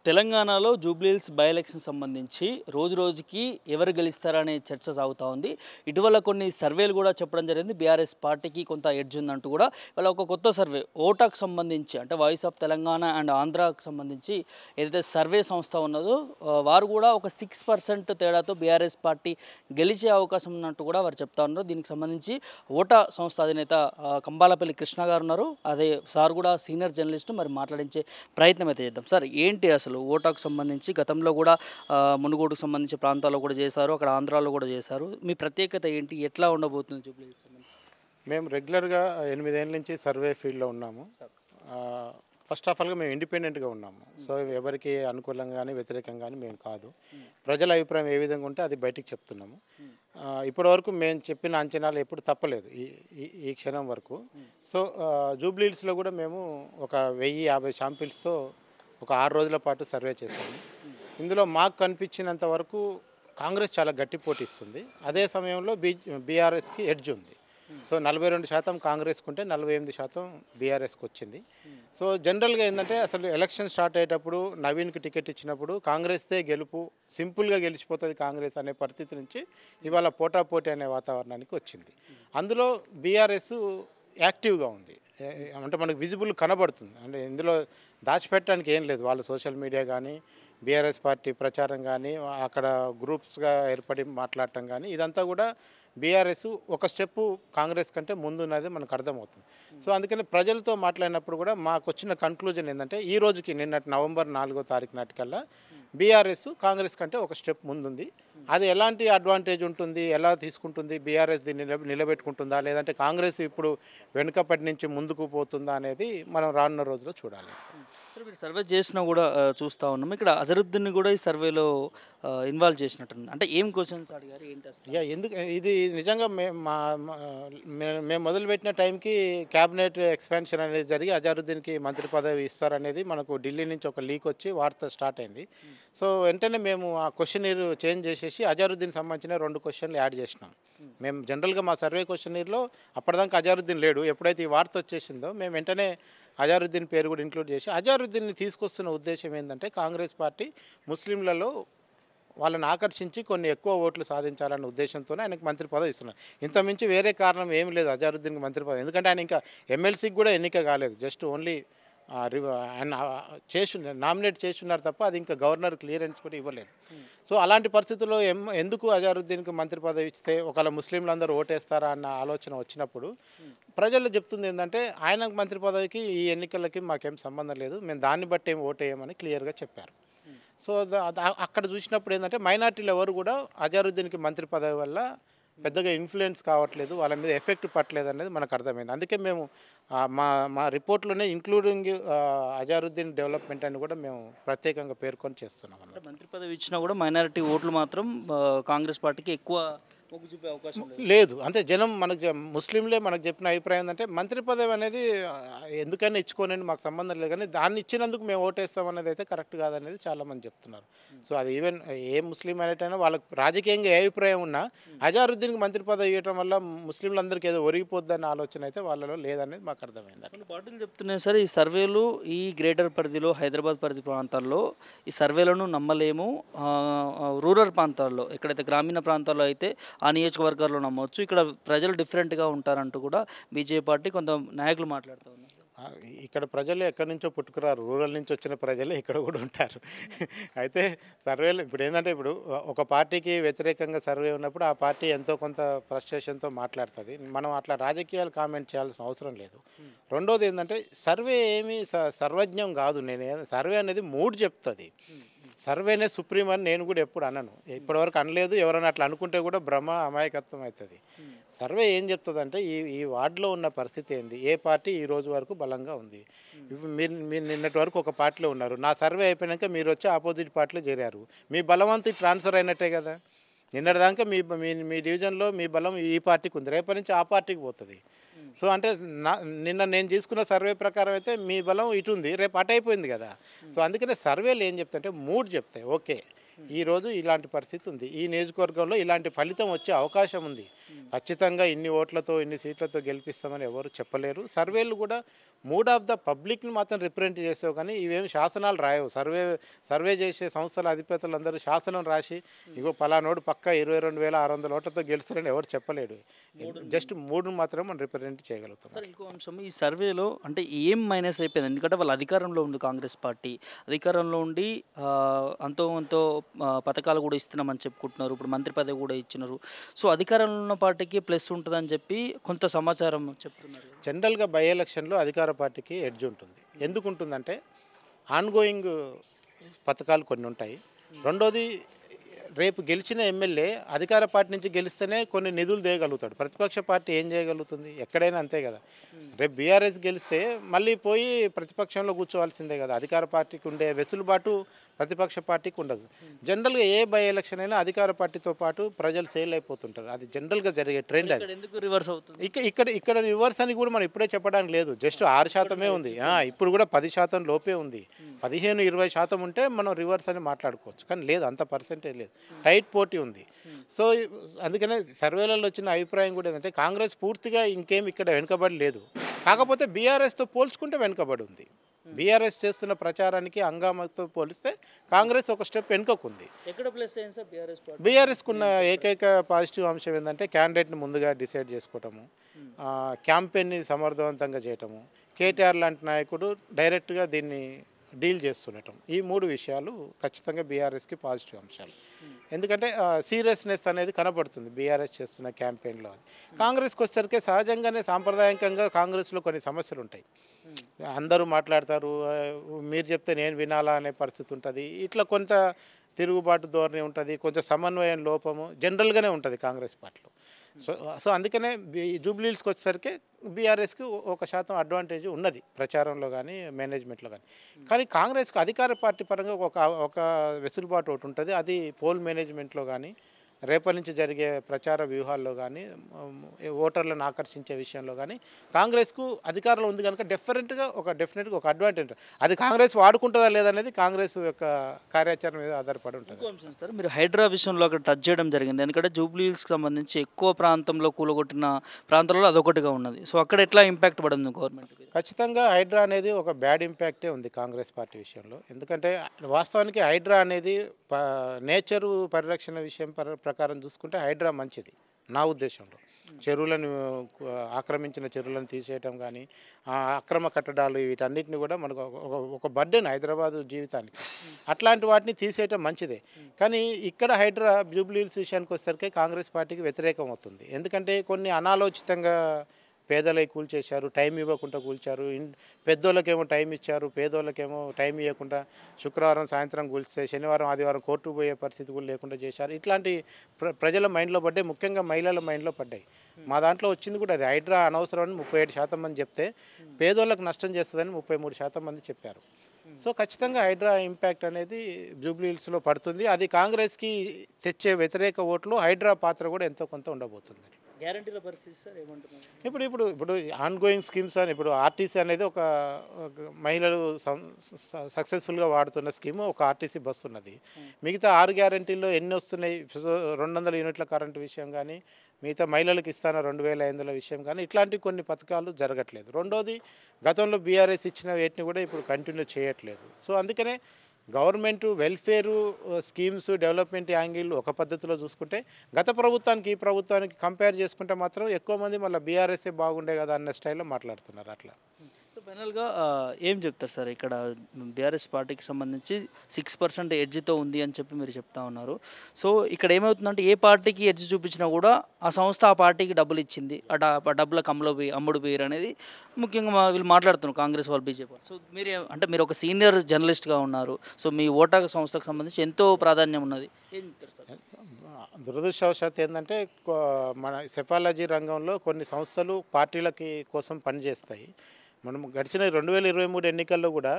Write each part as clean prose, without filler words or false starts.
తెలంగాణలో Jubilee Hills by election సంబంధించి రోజు రోజుకి ఎవరు గెలుస్తారనే చర్చ సాగుతూ ఉంది. ఇటీవల కొన్ని సర్వేలు కూడా చెప్పడం జరిగింది. బీఆర్ఎస్ పార్టీకి కొంత ఎడ్జ్ ఉందంటూ కూడా ఇవాళ ఒక కొత్త సర్వే ఓటాకు సంబంధించి అంటే వాయిస్ ఆఫ్ తెలంగాణ అండ్ ఆంధ్రాకు సంబంధించి ఏదైతే సర్వే సంస్థ ఉన్నదో వారు కూడా ఒక 6% తేడాతో బీఆర్ఎస్ పార్టీ గెలిచే అవకాశం ఉన్నట్టు కూడా వారు చెప్తా ఉన్నారు. దీనికి సంబంధించి ఓటా సంస్థ అధినేత కంబాలపల్లి కృష్ణ గారు ఉన్నారు. అదే సార్ కూడా సీనియర్ జర్నలిస్టు, మరి మాట్లాడించే ప్రయత్నం అయితే చేద్దాం. సార్, ఏంటి అసలు ఓటాకు సంబంధించి గతంలో కూడా మునుగోడుకు సంబంధించి ప్రాంతాల్లో కూడా చేశారు, అక్కడ ఆంధ్రాలో కూడా చేశారు. మీ ప్రత్యేకత ఏంటి, ఎట్లా ఉండబోతుంది జూబ్లీహిల్స్ సంబంధించి? మేము రెగ్యులర్గా 8 ఏళ్ళ నుంచి సర్వే ఫీల్డ్లో ఉన్నాము. ఫస్ట్ ఆఫ్ ఆల్గా మేము ఇండిపెండెంట్గా ఉన్నాము. సో ఎవరికి అనుకూలంగా కానీ వ్యతిరేకంగా కానీ మేము కాదు. ప్రజల అభిప్రాయం ఏ విధంగా ఉంటే అది బయటికి చెప్తున్నాము. ఇప్పటివరకు మేము చెప్పిన అంచనాలు ఎప్పుడు తప్పలేదు ఈ ఈ ఈ క్షణం వరకు. సో జూబ్లీహిల్స్లో కూడా మేము ఒక 1050 శాంపిల్స్తో ఒక 6 రోజుల పాటు సర్వే చేశాము. ఇందులో మాకు కనిపించినంత వరకు కాంగ్రెస్ చాలా గట్టి పోటీ ఇస్తుంది. అదే సమయంలో బీఆర్ఎస్కి ఎడ్జ్ ఉంది. సో 42% కాంగ్రెస్కి ఉంటే 48% బీఆర్ఎస్కి వచ్చింది. సో జనరల్గా ఏంటంటే అసలు ఎలక్షన్ స్టార్ట్ అయ్యేటప్పుడు నవీన్కి టికెట్ ఇచ్చినప్పుడు కాంగ్రెస్దే గెలుపు, సింపుల్గా గెలిచిపోతుంది కాంగ్రెస్ అనే పరిస్థితి నుంచి ఇవాళ పోటాపోటీ అనే వాతావరణానికి వచ్చింది. అందులో బీఆర్ఎస్ యాక్టివ్గా ఉంది. అంటే మనకు విజిబుల్ కనబడుతుంది. అంటే ఇందులో దాచిపెట్టడానికి ఏం లేదు. వాళ్ళ సోషల్ మీడియా కానీ, బీఆర్ఎస్ పార్టీ ప్రచారం కానీ, అక్కడ గ్రూప్స్గా ఏర్పడి మాట్లాడటం కానీ, ఇదంతా కూడా బీఆర్ఎస్ ఒక స్టెప్పు కాంగ్రెస్ కంటే ముందున్నది మనకు అర్థమవుతుంది. సో అందుకని ప్రజలతో మాట్లాడినప్పుడు కూడా మాకు వచ్చిన కన్క్లూజన్ ఏంటంటే ఈ రోజుకి నిన్నటి నవంబర్ 4వ తారీఖు నాటికల్లా బీఆర్ఎస్ కాంగ్రెస్ కంటే ఒక స్టెప్ ముందుంది. అది ఎలాంటి అడ్వాంటేజ్ ఉంటుంది, ఎలా తీసుకుంటుంది, బీఆర్ఎస్ దీన్ని నిలబెట్టుకుంటుందా, లేదంటే కాంగ్రెస్ ఇప్పుడు వెనుకపటి నుంచి ముందుకు పోతుందా అనేది మనం రానున్న రోజుల్లో చూడాలి. మీరు సర్వే చేసినా కూడా చూస్తూ ఉన్నాము. ఇక్కడ అజరుద్దీన్ని కూడా ఈ సర్వేలో ఇన్వాల్వ్ చేసినట్టుంది. అంటే ఏం క్వశ్చన్స్ అడిగారు, ఏంటి అసలు? ఎందుకు ఇది నిజంగా మేము మొదలుపెట్టిన టైంకి క్యాబినెట్ ఎక్స్పాన్షన్ అనేది జరిగి అజరుద్దీన్కి మంత్రి పదవి ఇస్తారనేది మనకు ఢిల్లీ నుంచి ఒక లీక్ వచ్చి వార్త స్టార్ట్ అయింది. సో వెంటనే మేము ఆ క్వశ్చనీర్ చేంజ్ చేసేసి అజరుద్దీన్ సంబంధించిన 2 క్వశ్చన్లు యాడ్ చేసినాం. మేము జనరల్గా మా సర్వే క్వశ్చనీర్లో అప్పటిదాకా అజరుద్దీన్ లేడు. ఎప్పుడైతే ఈ వార్త వచ్చేసిందో మేము వెంటనే అజరుద్దీన్ పేరు కూడా ఇంక్లూడ్ చేసి అజరుద్దీన్ని తీసుకొస్తున్న ఉద్దేశం ఏంటంటే కాంగ్రెస్ పార్టీ ముస్లింలలో వాళ్ళని ఆకర్షించి కొన్ని ఎక్కువ ఓట్లు సాధించాలన్న ఉద్దేశంతోనే ఆయనకు మంత్రి పదవి ఇస్తున్నారు. ఇంతకుమించి వేరే కారణం ఏమి లేదు అజరుద్దీన్కి మంత్రి పదవి. ఎందుకంటే ఆయన ఇంకా ఎమ్మెల్సీకి కూడా ఎన్నిక కాలేదు. జస్ట్ ఓన్లీ ఆయన నామినేట్ చేస్తున్నారు తప్ప అది ఇంకా గవర్నర్ క్లియరెన్స్ కూడా ఇవ్వలేదు. సో అలాంటి పరిస్థితుల్లో ఎందుకు అజరుద్దీన్కి మంత్రి పదవి ఇస్తే ఒకవేళ ముస్లింలందరూ ఓటేస్తారా అన్న ఆలోచన వచ్చినప్పుడు ప్రజలు చెప్తుంది ఏంటంటే ఆయనకు మంత్రి పదవికి ఈ ఎన్నికలకి మాకేం సంబంధం లేదు, మేము దాన్ని బట్టి ఏం ఓటేయమని క్లియర్గా చెప్పారు. సో అక్కడ చూసినప్పుడు ఏంటంటే మైనార్టీలు ఎవరు కూడా అజరుద్దీన్కి మంత్రి పదవి వల్ల పెద్దగా ఇన్ఫ్లుయెన్స్ కావట్లేదు, వాళ్ళ మీద ఎఫెక్ట్ పట్టలేదు అనేది మనకు అర్థమైంది. అందుకే మేము మా రిపోర్ట్లోనే ఇంక్లూడింగ్ అజరుద్దీన్ డెవలప్మెంట్ అని కూడా మేము ప్రత్యేకంగా పేర్కొని చేస్తున్నాం. అంటే మంత్రి పదవి ఇచ్చినా కూడా మైనారిటీ ఓట్లు మాత్రం కాంగ్రెస్ పార్టీకి ఎక్కువ మొగ్గు చూపే అవకాశం లేదు. అంటే జనం ముస్లింలే మనకు చెప్పిన అభిప్రాయం ఏంటంటే మంత్రి పదవి అనేది ఎందుకైనా ఇచ్చుకోనని మాకు సంబంధం లేదు, కానీ దాన్ని ఇచ్చినందుకు మేము ఓటేస్తాం అనేది అయితే కరెక్ట్ కాదనేది చాలామంది చెప్తున్నారు. సో అది ఈవెన్ ఏ ముస్లిం అనేటైనా వాళ్ళకి రాజకీయంగా ఏ అభిప్రాయం ఉన్నా అజరుద్దీన్కి మంత్రి పదవి ఇవ్వడం వల్ల ముస్లింలందరికీ ఏదో ఒరిగిపోద్దన్న ఆలోచన అయితే వాళ్ళలో లేదనేది మాకు అర్థమైంది. అట్లా పార్టీలు చెప్తున్నాయి సార్, ఈ సర్వేలు ఈ గ్రేటర్ పరిధిలో హైదరాబాద్ పరిధి ప్రాంతాల్లో ఈ సర్వేలను నమ్మలేము, రూరల్ ప్రాంతాల్లో ఎక్కడైతే గ్రామీణ ప్రాంతాల్లో అయితే ఆ నియోజకవర్గాల్లో నమ్మవచ్చు, ఇక్కడ ప్రజలు డిఫరెంట్గా ఉంటారంటూ కూడా బీజేపీ పార్టీ కొంత నాయకులు మాట్లాడుతూ ఉన్నారు. ఇక్కడ ప్రజలు ఎక్కడి నుంచో పుట్టుకురారు, రూరల్ నుంచి వచ్చిన ప్రజలే ఇక్కడ కూడా ఉంటారు. అయితే సర్వేలు ఇప్పుడు ఏంటంటే ఇప్పుడు ఒక పార్టీకి వ్యతిరేకంగా సర్వే ఉన్నప్పుడు ఆ పార్టీ ఎంతో కొంత ఫ్రస్ట్రేషన్తో మాట్లాడుతుంది. మనం అట్లా రాజకీయాలు కామెంట్ చేయాల్సిన అవసరం లేదు. రెండోది ఏంటంటే సర్వే ఏమి సర్వజ్ఞం కాదు. సర్వే అనేది మూడ్ చెప్తుంది. సర్వేనే సుప్రీం అని నేను కూడా ఎప్పుడు అనను, ఇప్పటివరకు అనలేదు. ఎవరైనా అట్లా అనుకుంటే కూడా భ్రమ, అమాయకత్వం అవుతుంది. సర్వే ఏం చెప్తుంది అంటే ఈ వార్డులో ఉన్న పరిస్థితి ఏంది, ఏ పార్టీ ఈ రోజు వరకు బలంగా ఉంది. ఇప్పుడు మీరు నిన్నటి వరకు ఒక పార్టీలో ఉన్నారు, నా సర్వే అయిపోయాక మీరు వచ్చి ఆపోజిట్ పార్టీలో చేరారు, మీ బలవంతు ట్రాన్స్ఫర్ అయినట్టే కదా. నిన్నటిదాకా మీ డివిజన్లో మీ బలం ఈ పార్టీకి ఉంది, రేపటి నుంచి ఆ పార్టీకి పోతుంది. సో అంటే నిన్న నేను తీసుకున్న సర్వే ప్రకారం అయితే మీ బలం ఇటు ఉంది, రేపు అటు అయిపోయింది కదా. సో అందుకనే సర్వేలు ఏం చెప్తాయంటే మూడ్ చెప్తాయి. ఓకే ఈరోజు ఇలాంటి పరిస్థితి ఉంది. ఈ నియోజకవర్గంలో ఇలాంటి ఫలితం వచ్చే అవకాశం ఉంది. ఖచ్చితంగా ఇన్ని ఓట్లతో ఇన్ని సీట్లతో గెలిపిస్తామని ఎవరు చెప్పలేరు. సర్వేలు కూడా మూడ్ ఆఫ్ ద పబ్లిక్ని మాత్రం రిప్రజెంట్ చేసావు, కానీ ఇవేమి శాసనాలు రాయవు. సర్వే చేసే సంస్థల అధిపతులందరూ శాసనం రాసి ఇగో పలానోడు పక్క 22,600 ఓట్లతో గెలుస్తారని ఎవరు చెప్పలేడు. జస్ట్ మూడు మాత్రం మనం రిప్రజెంట్ చేయగలుగుతాం. సార్ ఇంకో అంశం, ఈ సర్వేలో అంటే ఏం మైనస్ అయిపోయింది, ఎందుకంటే వాళ్ళు అధికారంలో ఉంది, కాంగ్రెస్ పార్టీ అధికారంలో ఉండి అంతో అంతో పథకాలు కూడా ఇస్తున్నామని చెప్పుకుంటున్నారు, ఇప్పుడు మంత్రి పదవి కూడా ఇచ్చినారు. సో అధికారంలో ఉన్న పార్టీకి ప్లస్ ఉంటుందని చెప్పి కొంత సమాచారం చెప్తున్నారు. జనరల్గా బై ఎలక్షన్లో అధికార పార్టీకి ఎడ్జ్ ఉంటుంది. ఎందుకు ఉంటుందంటే ఆన్గోయింగ్ పథకాలు కొన్ని ఉంటాయి. రెండోది, రేపు గెలిచిన ఎమ్మెల్యే అధికార పార్టీ నుంచి గెలిస్తేనే కొన్ని నిధులు తేయగలుగుతాడు. ప్రతిపక్ష పార్టీ ఏం చేయగలుగుతుంది? ఎక్కడైనా అంతే కదా. రేపు బీఆర్ఎస్ గెలిస్తే మళ్ళీ పోయి ప్రతిపక్షంలో కూర్చోవాల్సిందే కదా. అధికార పార్టీకి ఉండే వెసులుబాటు ప్రతిపక్ష పార్టీకి ఉండదు. జనరల్గా ఏ బై ఎలక్షన్ అయినా అధికార పార్టీతో పాటు ప్రజలు సేల్ అయిపోతుంటారు. అది జనరల్గా జరిగే ట్రెండ్. అది ఎందుకు రివర్స్ అవుతుంది? ఇక్కడ రివర్స్ అని కూడా మనం ఇప్పుడే చెప్పడానికి లేదు. జస్ట్ 6% ఉంది. ఇప్పుడు కూడా 10% లోపే ఉంది. 15-20% ఉంటే మనం రివర్స్ అని మాట్లాడుకోవచ్చు, కానీ లేదు, అంత పర్సెంటేజ్ లేదు. టైట్ పోటీ ఉంది. సో అందుకనే సర్వేలలో వచ్చిన అభిప్రాయం కూడా ఏంటంటే కాంగ్రెస్ పూర్తిగా ఇంకేం ఇక్కడ వెనుకబడి లేదు, కాకపోతే బీఆర్ఎస్తో పోల్చుకుంటే వెనుకబడి ఉంది. బీఆర్ఎస్ చేస్తున్న ప్రచారానికి హంగామాతో పోలిస్తే కాంగ్రెస్ ఒక స్టెప్ వెనుకకుంది. ఎక్కడ ప్లస్ అయింది సార్ బీఆర్ఎస్ పార్టీ? బీఆర్ఎస్కున్న ఏకైక పాజిటివ్ అంశం ఏంటంటే క్యాండిడేట్ని ముందుగా డిసైడ్ చేసుకోవటము, క్యాంపెయిన్ని సమర్థవంతంగా చేయటము, కేటీఆర్ లాంటి నాయకుడు డైరెక్ట్గా దీన్ని డీల్ చేస్తుండటం. ఈ 3 విషయాలు ఖచ్చితంగా బీఆర్ఎస్కి పాజిటివ్ అంశాలు. ఎందుకంటే సీరియస్నెస్ అనేది కనబడుతుంది బీఆర్ఎస్ చేస్తున్న క్యాంపెయిన్లో. అది కాంగ్రెస్కి వచ్చేసరికి సహజంగానే సాంప్రదాయకంగా కాంగ్రెస్లో కొన్ని సమస్యలు ఉంటాయి. అందరూ మాట్లాడతారు, మీరు చెప్తే నేను వినాలా అనే పరిస్థితి ఉంటుంది. ఇట్లా కొంత తిరుగుబాటు ధోరణి ఉంటుంది, కొంచెం సమన్వయం లోపము జనరల్గానే ఉంటుంది కాంగ్రెస్ పార్టీలో. సో అందుకనే జూబ్లీహిల్స్కి వచ్చేసరికి బీఆర్ఎస్కి 1% అడ్వాంటేజ్ ఉన్నది ప్రచారంలో కానీ మేనేజ్మెంట్లో కానీ. కానీ కాంగ్రెస్కి అధికార పార్టీ పరంగా ఒక వెసులుబాటు ఒకటి ఉంటుంది. అది పోల్ మేనేజ్మెంట్లో కానీ రేపటి నుంచి జరిగే ప్రచార వ్యూహాల్లో కానీ ఓటర్లను ఆకర్షించే విషయంలో కానీ కాంగ్రెస్కు అధికారంలో ఉంది కనుక డెఫినెట్గా ఒక అడ్వాంటేజ్ ఉంటుంది. అది కాంగ్రెస్ వాడుకుంటుందా లేదనేది కాంగ్రెస్ యొక్క కార్యాచరణ మీద ఆధారపడి ఉంటుంది. సార్ మీరు హైడ్రా విషయంలో అక్కడ టచ్ చేయడం జరిగింది, ఎందుకంటే జూబ్లీహిల్స్కి సంబంధించి ఎక్కువ ప్రాంతంలో కూలగొట్టిన ప్రాంతాలలో అదొకటిగా ఉన్నది. సో అక్కడ ఎట్లా ఇంపాక్ట్ పడింది గవర్నమెంట్? ఖచ్చితంగా హైడ్రా అనేది ఒక బ్యాడ్ ఇంపాక్టే ఉంది కాంగ్రెస్ పార్టీ విషయంలో. ఎందుకంటే వాస్తవానికి హైడ్రా అనేది నేచరు పరిరక్షణ విషయం ప్రకారం చూసుకుంటే హైడ్రా మంచిది నా ఉద్దేశంలో. చెరువులను ఆక్రమించిన చెరువులను తీసేయటం కానీ అక్రమ కట్టడాలు వీటన్నిటిని కూడా మనకు ఒక బర్డెన్ హైదరాబాదు జీవితానికి. అట్లాంటి వాటిని తీసేయటం మంచిదే. కానీ ఇక్కడ హైడ్రా జూబ్లీహిల్స్ విషయానికి వచ్చేసరికి కాంగ్రెస్ పార్టీకి వ్యతిరేకం అవుతుంది. ఎందుకంటే కొన్ని అనాలోచితంగా పేదలై కూల్చేశారు, టైం ఇవ్వకుండా కూల్చారు. పెద్దోళ్ళకేమో టైం ఇచ్చారు, పేదోళ్ళకేమో టైం ఇవ్వకుండా శుక్రవారం సాయంత్రం కూల్స్తే శనివారం ఆదివారం కోర్టుకు పోయే పరిస్థితి కూడా లేకుండా చేశారు. ఇట్లాంటి ప్రజల మైండ్లో పడ్డాయి, ముఖ్యంగా మహిళల మైండ్లో పడ్డాయి. మా దాంట్లో వచ్చింది కూడా అది. హైడ్రా అనవసరమని 37% మంది చెప్తే పేదోళ్ళకు నష్టం చేస్తుందని 33% మంది చెప్పారు. సో ఖచ్చితంగా హైడ్రా ఇంపాక్ట్ అనేది జూబ్లీహిల్స్లో పడుతుంది. అది కాంగ్రెస్కి తెచ్చే వ్యతిరేక ఓట్లు హైడ్రా పాత్ర కూడా ఎంతో కొంత ఉండబోతుంది. గ్యారంటీల పరిస్థితి సార్ ఏమంటున్నారు? ఇప్పుడు ఆన్గోయింగ్ స్కీమ్స్ అని ఇప్పుడు ఆర్టీసీ అనేది ఒక మహిళలు సక్సెస్ఫుల్గా వాడుతున్న స్కీము, ఒక ఆర్టీసీ బస్సు ఉన్నది. మిగతా 6 గ్యారంటీల్లో ఎన్ని వస్తున్నాయి? 200 యూనిట్ల కరెంటు విషయం కానీ, మిగతా మహిళలకు ఇస్తాన 2,500 విషయం కానీ, ఇట్లాంటి కొన్ని పథకాలు జరగట్లేదు. రెండోది, గతంలో బీఆర్ఎస్ ఇచ్చిన వేటిని కూడా ఇప్పుడు కంటిన్యూ చేయట్లేదు. సో అందుకనే government welfare schemes development angle ఒక పద్ధతిలో చూసుకుంటే గత ప్రభుత్వానికి ఈ ప్రభుత్వానికి కంపేర్ చేసుకుంటే మాత్రం ఎక్కువ మంది మళ్ళీ బీఆర్ఎస్ఏ బాగుండే కదా అన్న స్టైల్లో మాట్లాడుతున్నారు. అట్లా ఫైనల్గా ఏం చెప్తారు సార్? ఇక్కడ బీఆర్ఎస్ పార్టీకి సంబంధించి 6% ఎడ్జ్తో ఉంది అని చెప్పి మీరు చెప్తా ఉన్నారు. సో ఇక్కడ ఏమవుతుందంటే ఏ పార్టీకి ఎడ్జ్ చూపించినా కూడా ఆ సంస్థ ఆ పార్టీకి డబ్బులు ఇచ్చింది, ఆ డబ్బులకు అమ్ముడు పోయారు అనేది ముఖ్యంగా వీళ్ళు మాట్లాడుతున్నారు, కాంగ్రెస్ వాళ్ళు, బీజేపీ. సో మీరు ఒక సీనియర్ జర్నలిస్ట్గా ఉన్నారు. సో మీ ఓటా సంస్థకు సంబంధించి ఎంతో ప్రాధాన్యం ఉన్నది, ఏం చెప్తారు సార్? దురదృష్టవశాత్తు ఏంటంటే మన సెఫాలజీ రంగంలో కొన్ని సంస్థలు పార్టీలకి కోసం పనిచేస్తాయి. మనం గడిచిన 2023 ఎన్నికల్లో కూడా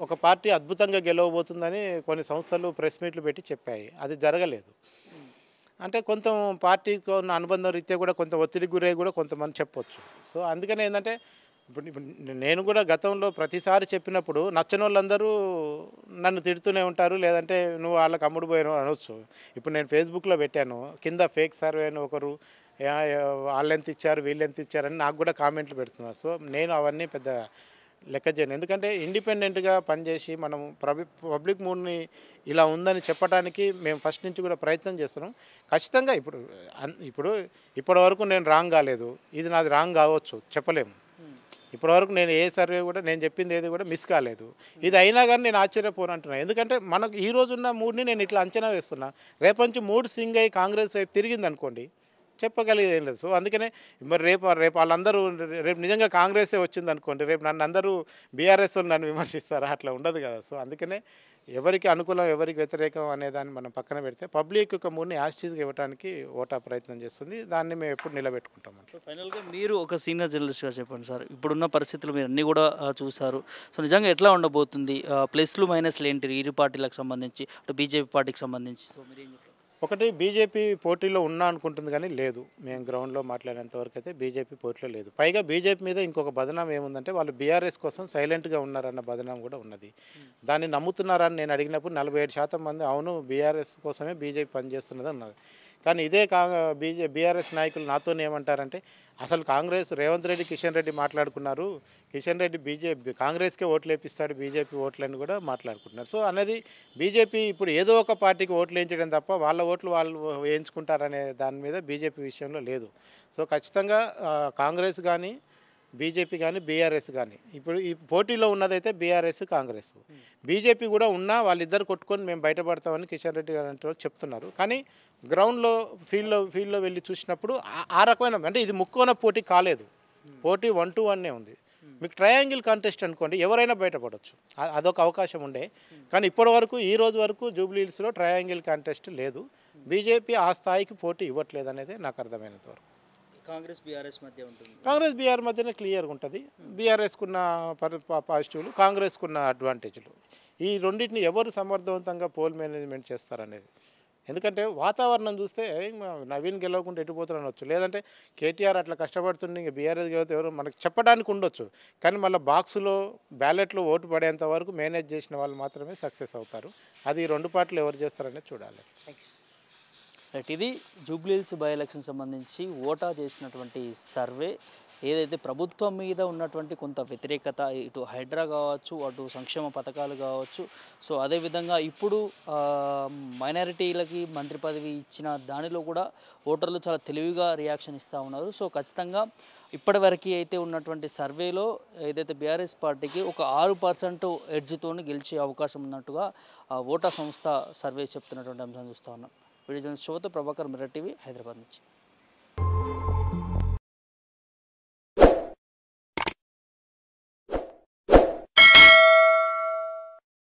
ఒక పార్టీ అద్భుతంగా గెలవబోతుందని కొన్ని సంస్థలు ప్రెస్ మీట్లు పెట్టి చెప్పాయి. అది జరగలేదు. అంటే కొంత పార్టీతో ఉన్న అనుబంధం రీత్యా కూడా కొంత ఒత్తిడికి గురై కూడా కొంతమంది చెప్పొచ్చు. సో అందుకని ఏంటంటే ఇప్పుడు ఇప్పుడు నేను కూడా గతంలో ప్రతిసారి చెప్పినప్పుడు నచ్చని వాళ్ళందరూ నన్ను తిడుతూనే ఉంటారు, లేదంటే నువ్వు వాళ్ళకి అమ్ముడు పోయాను అనొచ్చు. ఇప్పుడు నేను ఫేస్బుక్లో పెట్టాను, కింద ఫేక్ సర్వే అని ఒకరు వాళ్ళెంత ఇచ్చారు వీళ్ళెంత ఇచ్చారని నాకు కూడా కామెంట్లు పెడుతున్నారు. సో నేను అవన్నీ పెద్ద లెక్క చేయను. ఎందుకంటే ఇండిపెండెంట్గా పనిచేసి మనం పబ్లిక్ మూడ్ని ఇలా ఉందని చెప్పడానికి మేము ఫస్ట్ నుంచి కూడా ప్రయత్నం చేస్తున్నాం. ఖచ్చితంగా ఇప్పుడు ఇప్పటివరకు నేను రాంగ్ కాలేదు, ఇది నాది రాంగ్ కావచ్చు చెప్పలేము. ఇప్పటివరకు నేను ఏ సర్వే కూడా నేను చెప్పింది ఏది కూడా మిస్ కాలేదు. ఇది అయినా కానీ నేను ఆశ్చర్యపోను అంటున్నాను. ఎందుకంటే మనకు ఈ రోజున్న మూడ్ని నేను ఇట్లా అంచనా వేస్తున్నా. రేపటి నుంచి మూడ్ స్వింగ్ అయ్యి కాంగ్రెస్ వైపు తిరిగింది అనుకోండి, చెప్పగలిగేది ఏం లేదు. సో అందుకనే మరి రేపు వాళ్ళందరూ రేపు నిజంగా కాంగ్రెసే వచ్చింది అనుకోండి, రేపు నన్ను అందరూ బీఆర్ఎస్ వాళ్ళు నన్ను విమర్శిస్తారా? అట్లా ఉండదు కదా. సో అందుకనే ఎవరికి అనుకూలం ఎవరికి వ్యతిరేకం అనేదాన్ని మనం పక్కన పెడితే పబ్లిక్ యొక్క మూడ్ని యాస్టీస్గా ఇవ్వడానికి ఓటా ప్రయత్నం చేస్తుంది. దాన్ని మేము ఎప్పుడు నిలబెట్టుకుంటాం. సో ఫైనల్గా మీరు ఒక సీనియర్ జర్నలిస్ట్గా చెప్పండి సార్, ఇప్పుడున్న పరిస్థితులు మీరు అన్నీ కూడా చూసారు. సో నిజంగా ఎట్లా ఉండబోతుంది, ప్లస్లు మైనస్లు ఏంటి ఇరు పార్టీలకు సంబంధించి, బీజేపీ పార్టీకి సంబంధించి? సో మీరు ఏం చెప్తారు? ఒకటి, బీజేపీ పోటీలో ఉన్నా అనుకుంటుంది కానీ లేదు. మేము గ్రౌండ్లో మాట్లాడేంత వరకు అయితే బీజేపీ పోటీలో లేదు. పైగా బీజేపీ మీద ఇంకొక బదనాం ఏముందంటే వాళ్ళు బీఆర్ఎస్ కోసం సైలెంట్గా ఉన్నారన్న బదనాం కూడా ఉన్నది. దాన్ని నమ్ముతున్నారని నేను అడిగినప్పుడు 47% మంది అవును బీఆర్ఎస్ కోసమే బీజేపీ పనిచేస్తున్నది అన్నది. కానీ ఇదే బీఆర్ఎస్ నాయకులు నాతో ఏమంటారంటే అసలు కాంగ్రెస్ రేవంత్ రెడ్డి కిషన్ రెడ్డి మాట్లాడుకున్నారు, కిషన్ రెడ్డి కాంగ్రెస్కే ఓట్లు వేపిస్తాడు బీజేపీ ఓట్లని కూడా మాట్లాడుకుంటున్నారు. సో అనేది బీజేపీ ఇప్పుడు ఏదో ఒక పార్టీకి ఓట్లు వేయించడం తప్ప వాళ్ళ ఓట్లు వాళ్ళు వేయించుకుంటారనే దాని మీద బీజేపీ విషయంలో లేదు. సో ఖచ్చితంగా కాంగ్రెస్ కానీ బీజేపీ కానీ బీఆర్ఎస్ కానీ ఇప్పుడు ఈ పోటీలో ఉన్నదైతే బీఆర్ఎస్ కాంగ్రెస్. బీజేపీ కూడా ఉన్నా వాళ్ళిద్దరు కొట్టుకొని మేము బయటపడతామని కిషన్ రెడ్డి గారు అంటే చెప్తున్నారు. కానీ గ్రౌండ్లో ఫీల్డ్లో వెళ్ళి చూసినప్పుడు ఆ రకమైన అంటే ఇది ముక్కున పోటీ కాలేదు, పోటీ 1-1 ఉంది. మీకు ట్రయాంగిల్ కాంటెస్ట్ అనుకోండి ఎవరైనా బయటపడవచ్చు, అదొక అవకాశం ఉండే. కానీ ఇప్పటి వరకు ఈ రోజు వరకు జూబ్లీ హిల్స్లో ట్రయాంగిల్ కాంటెస్ట్ లేదు. బీజేపీ ఆ స్థాయికి పోటీ ఇవ్వట్లేదు అనేది నాకు అర్థమైనంత వరకు. కాంగ్రెస్ బీఆర్ఎస్ మధ్య ఉంటుంది, కాంగ్రెస్ బీఆర్ మధ్యనే క్లియర్గా ఉంటుంది. బీఆర్ఎస్కున్న పాజిటివ్లు, కాంగ్రెస్కున్న అడ్వాంటేజ్లు, ఈ రెండింటిని ఎవరు సమర్థవంతంగా పోల్ మేనేజ్మెంట్ చేస్తారనేది. ఎందుకంటే వాతావరణం చూస్తే నవీన్ గెలవకుండా ఎటుపోతారనొచ్చు, లేదంటే కేటీఆర్ అట్లా కష్టపడుతుండే ఇంకా బీఆర్ఎస్ గెలితే ఎవరు మనకు చెప్పడానికి ఉండొచ్చు. కానీ మళ్ళీ బాక్సులో బ్యాలెట్లో ఓటు పడేంత వరకు మేనేజ్ చేసిన వాళ్ళు మాత్రమే సక్సెస్ అవుతారు. అది ఈ రెండు పార్టీలు ఎవరు చేస్తారనేది చూడాలి. రైట్, ఇది జూబ్లీ హిల్స్ బై ఎలక్షన్ సంబంధించి ఓటా చేసినటువంటి సర్వే. ఏదైతే ప్రభుత్వం మీద ఉన్నటువంటి కొంత వ్యతిరేకత, ఇటు హైడ్రా కావచ్చు, అటు సంక్షేమ పథకాలు కావచ్చు, సో అదేవిధంగా ఇప్పుడు మైనారిటీలకి మంత్రి పదవి ఇచ్చిన దానిలో కూడా ఓటర్లు చాలా తెలివిగా రియాక్షన్ ఇస్తూ ఉన్నారు. సో ఖచ్చితంగా ఇప్పటివరకు అయితే ఉన్నటువంటి సర్వేలో ఏదైతే బీఆర్ఎస్ పార్టీకి ఒక 6% ఎడ్జ్తో గెలిచే అవకాశం ఉన్నట్టుగా ఓటా సంస్థ సర్వే చెప్తున్నటువంటి అంశాన్ని చూస్తూ ఉన్నాం. వీడియో జర్నలిస్ట్ శోభతో ప్రభాకర్, మిర్రర్ టీవీ, హైదరాబాద్ నుంచి.